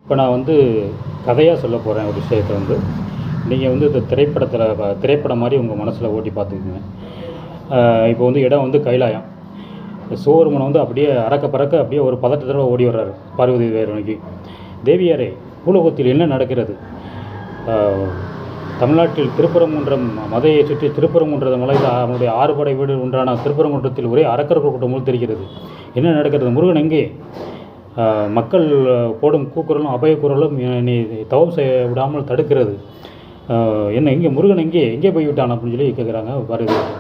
இப்போ நான் வந்து கதையாக சொல்ல போகிறேன் ஒரு விஷயத்த வந்து நீங்கள் வந்து இந்த திரைப்படம் மாதிரி உங்கள் மனசில் ஓட்டி பார்த்துக்குங்க. இப்போ வந்து இடம் வந்து கைலாயம். சிவபெருமான் வந்து அப்படியே அறக்க பறக்க அப்படியே ஒரு பதட்டத்தோட ஓடி வர்றாரு பார்வதி தேவியை நோக்கி. தேவியாரே, பூலோகத்தில் என்ன நடக்கிறது? தமிழ்நாட்டில் திருப்பரங்குன்றம் மதையை சுற்றி திருப்பரங்குன்றம் மலையில் அவனுடைய 6 படை வீடு ஒன்றான திருப்பரங்குன்றத்தில் ஒரே அரக்கர் கூட்டம் போல் தெரிகிறது. என்ன நடக்கிறது? முருகன் எங்கே? மக்கள் போடும் கூக்குரலும் அபயக்குரலும் நீ தவம் செய்ய விடாமல் தடுக்கிறது. என்ன எங்கே முருகன் எங்கே போய்விட்டான் அப்படின்னு சொல்லி கேட்குறாங்க.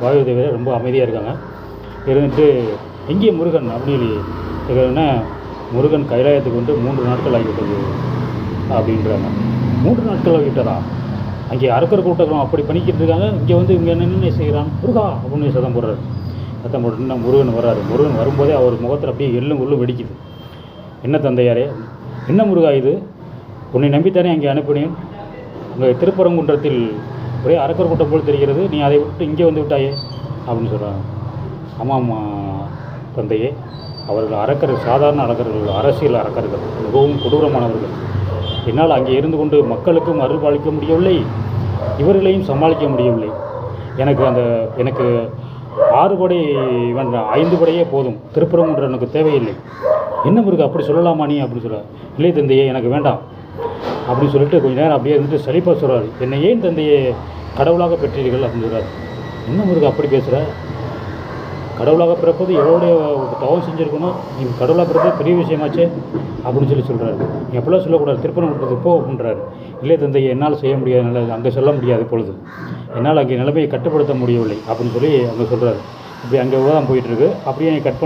பார்வதி ரொம்ப அமைதியாக இருக்காங்க. இருந்துட்டு எங்கே முருகன் அப்படின்னு கேட்குறதுன்னா, முருகன் கைலாயத்துக்கு வந்து 3 நாட்கள் ஆகிவிட்டது அப்படின்றாங்க. 3 நாட்கள் ஆகிவிட்டதா? அங்கே அரக்கர் கூட்டம் அப்படி பண்ணிக்கிட்டு இருக்காங்க. இங்கே என்ன செய்கிறான்? முருகா அப்படின்னு சத்தம் போடுறாரு. சத்தம் போட்டுன்னா முருகன் வர்றாரு. முருகன் வரும்போதே அவர் முகத்தில் அப்படியே எள்ளும் உள்ளும் வெடிக்குது. என்ன தந்தையாரே, என்ன முருகா இது? உன்னை நம்பித்தானே அங்கே அனுப்பினேன். உங்கள் திருப்பரங்குன்றத்தில் ஒரே அரக்கர் கூட்டம் போல் தெரிகிறது. நீ அதை விட்டு இங்கே வந்து விட்டாயே அப்படின்னு சொல்கிறாங்க. ஆமாம் தந்தையே, அவர்கள் அரக்கர்கள் சாதாரண அரக்கர்கள், அரசியல் அரக்கர்கள், மிகவும் கொடூரமானவர்கள். என்னால் அங்கே இருந்து கொண்டு மக்களுக்கும் அருள் பாலிக்க முடியவில்லை, இவர்களையும் சமாளிக்க முடியவில்லை. எனக்கு 6 படை 5 படையே போதும். திருப்பரங்குன்றம் எனக்கு தேவையில்லை. என்ன முருகா அப்படி சொல்லலாமா நீ அப்படின்னு சொல்ல. இல்லை தந்தையே, எனக்கு வேண்டாம் அப்படின்னு சொல்லிட்டு கொஞ்சம் நேரம் அப்படியே இருந்துட்டு சலிப்பாக சொல்கிறார். என்னை ஏன் தந்தையே கடவுளாக பெற்றீர்கள் அப்படின்னு சொல்கிறார். என்ன முருகா அப்படி பேசுகிற? கடவுளாக பிறப்பது எவ்வளோடைய தவம் செஞ்சுருக்கணும், நீங்கள் கடவுளாக பிறப்பது பெரிய விஷயமாச்சே அப்படின்னு சொல்கிறாரு. நீ எப்படிலாம் சொல்லக்கூடாது, திருப்பரங்குன்றத்துக்கு போ அப்படின்றாரு. இல்லை தந்தையை, என்னால் செய்ய முடியாது, அங்கே சொல்ல முடியாது, இப்பொழுது என்னால் அங்கே நிலைமையை கட்டுப்படுத்த முடியவில்லை அப்படின்னு சொல்லி அங்கே சொல்கிறாரு. இப்படி அங்கே தான் போயிட்டுருக்கு. அப்படியே கட்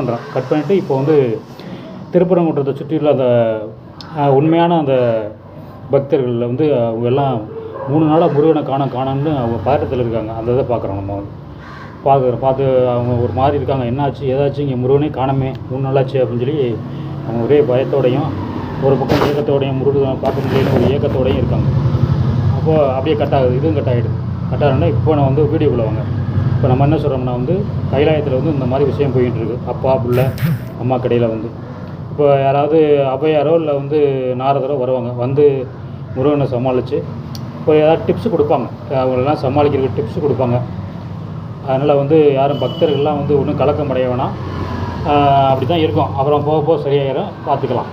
பண்ணிட்டு இப்போ வந்து திருப்பரங்குன்றத்தை சுற்றியுள்ள அந்த உண்மையான அந்த பக்தர்களில் வந்து அவங்க எல்லாம் 3 நாளாக முருகனை காணோம்னு அவங்க பதட்டத்தில் இருக்காங்க. அந்த இதை பார்க்குறோம். நம்ம பார்த்து அவங்க ஒரு மாதிரி இருக்காங்க. என்னாச்சு ஏதாச்சும் இங்கே முருகனே காணமே 3 நாளாச்சு அப்படின்னு சொல்லி அவங்க ஒரே பயத்தோடையும் ஒரு பக்கம் ஏக்கத்தோடையும் முருகன் பார்க்க முடியல ஒரு ஏக்கத்தோடையும் இருக்காங்க. அப்போது அப்படியே கட் ஆகுது. இதுவும் கட் ஆகிடுதுன்னா இப்போ நான் வந்து வீடியோக்குள்ளே வாங்க. இப்போ நம்ம என்ன சொல்கிறோம்னா வந்து கைலாயத்தில் வந்து இந்த மாதிரி விஷயம் போயிட்டு இருக்கு. அப்பா பிள்ளை அம்மா கடையில் வந்து இப்போ யாராவது அபயாரோ இல்லை வந்து நாரதரோ வருவாங்க. வந்து முருகனை சமாளித்து இப்போ ஏதாவது டிப்ஸ் கொடுப்பாங்க. அவங்களெல்லாம் சமாளிக்கிறதுக்கு டிப்ஸ் கொடுப்பாங்க. அதனால் வந்து யாரும் பக்தர்கள்லாம் வந்து ஒன்றும் கலக்கம் அடைய வேணாம். அப்படி தான் இருக்கும். அப்புறம் போக சரியாயிரும், பார்த்துக்கலாம்.